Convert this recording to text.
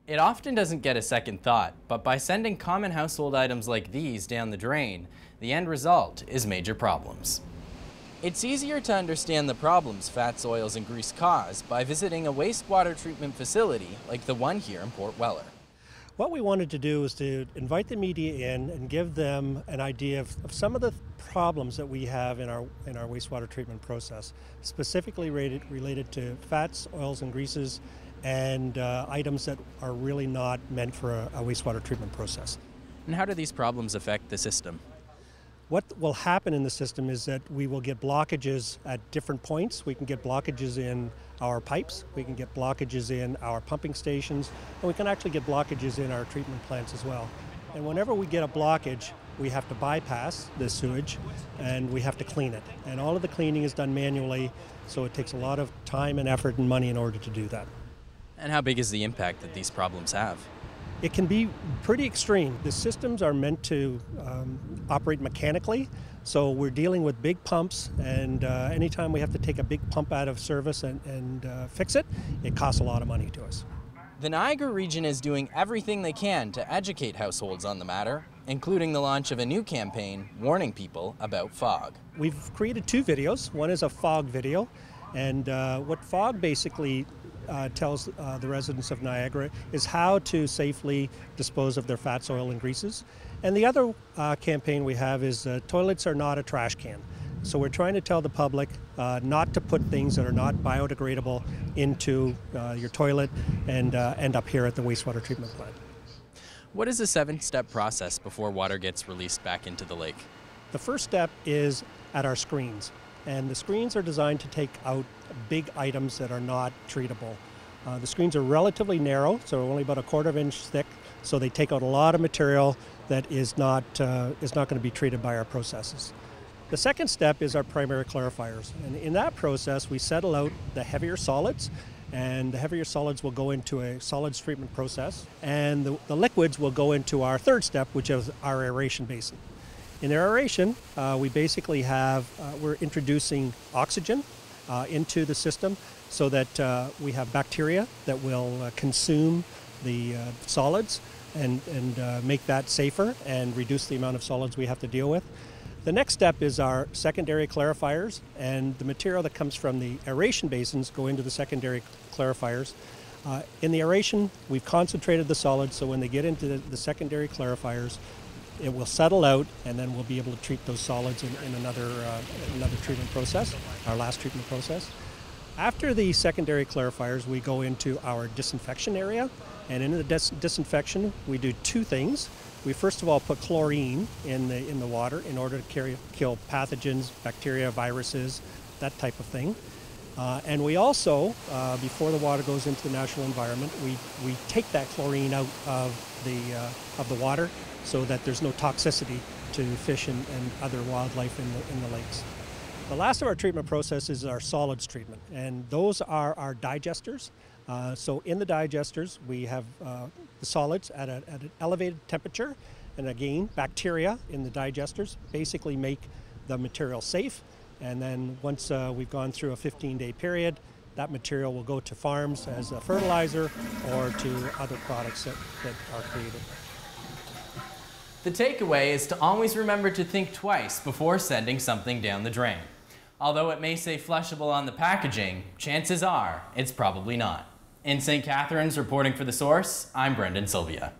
It often doesn't get a second thought, but by sending common household items like these down the drain, the end result is major problems. It's easier to understand the problems fats, oils, and grease cause by visiting a wastewater treatment facility like the one here in Port Weller. What we wanted to do is to invite the media in and give them an idea of some of the problems that we have in our wastewater treatment process, specifically related to fats, oils, and greases, and items that are really not meant for a wastewater treatment process. And how do these problems affect the system? What will happen in the system is that we will get blockages at different points. We can get blockages in our pipes, we can get blockages in our pumping stations, and we can actually get blockages in our treatment plants as well. And whenever we get a blockage, we have to bypass the sewage and we have to clean it. And all of the cleaning is done manually, so it takes a lot of time and effort and money in order to do that. And how big is the impact that these problems have? It can be pretty extreme. The systems are meant to operate mechanically, so we're dealing with big pumps, and anytime we have to take a big pump out of service and fix it, it costs a lot of money to us. The Niagara region is doing everything they can to educate households on the matter, including the launch of a new campaign warning people about fog. We've created two videos. One is a fog video, and what fog basically tells the residents of Niagara is how to safely dispose of their fats, oil, and greases. And the other campaign we have is toilets are not a trash can. So we're trying to tell the public not to put things that are not biodegradable into your toilet and end up here at the wastewater treatment plant. What is the 7-step process before water gets released back into the lake? The first step is at our screens. And the screens are designed to take out big items that are not treatable. The screens are relatively narrow, so only about 1/4 inch thick, so they take out a lot of material that is not going to be treated by our processes. The second step is our primary clarifiers, and in that process we settle out the heavier solids, and the heavier solids will go into a solids treatment process, and the liquids will go into our third step, which is our aeration basin. In aeration, we basically we're introducing oxygen into the system so that we have bacteria that will consume the solids and make that safer and reduce the amount of solids we have to deal with. The next step is our secondary clarifiers, and the material that comes from the aeration basins go into the secondary clarifiers. In the aeration, we've concentrated the solids, so when they get into the secondary clarifiers, it will settle out, and then we'll be able to treat those solids in another treatment process, our last treatment process. After the secondary clarifiers, we go into our disinfection area, and in the disinfection, we do two things. We first of all put chlorine in the water in order to kill pathogens, bacteria, viruses, that type of thing. And we also, before the water goes into the natural environment, we take that chlorine out of the water, so that there's no toxicity to fish and other wildlife in the lakes. The last of our treatment process is our solids treatment, and those are our digesters. So in the digesters, we have the solids at an elevated temperature, and again, bacteria in the digesters basically make the material safe, and then once we've gone through a 15-day period, that material will go to farms as a fertilizer or to other products that are created. The takeaway is to always remember to think twice before sending something down the drain. Although it may say flushable on the packaging, chances are it's probably not. In St. Catharines, reporting for The Source, I'm Brendan Sylvia.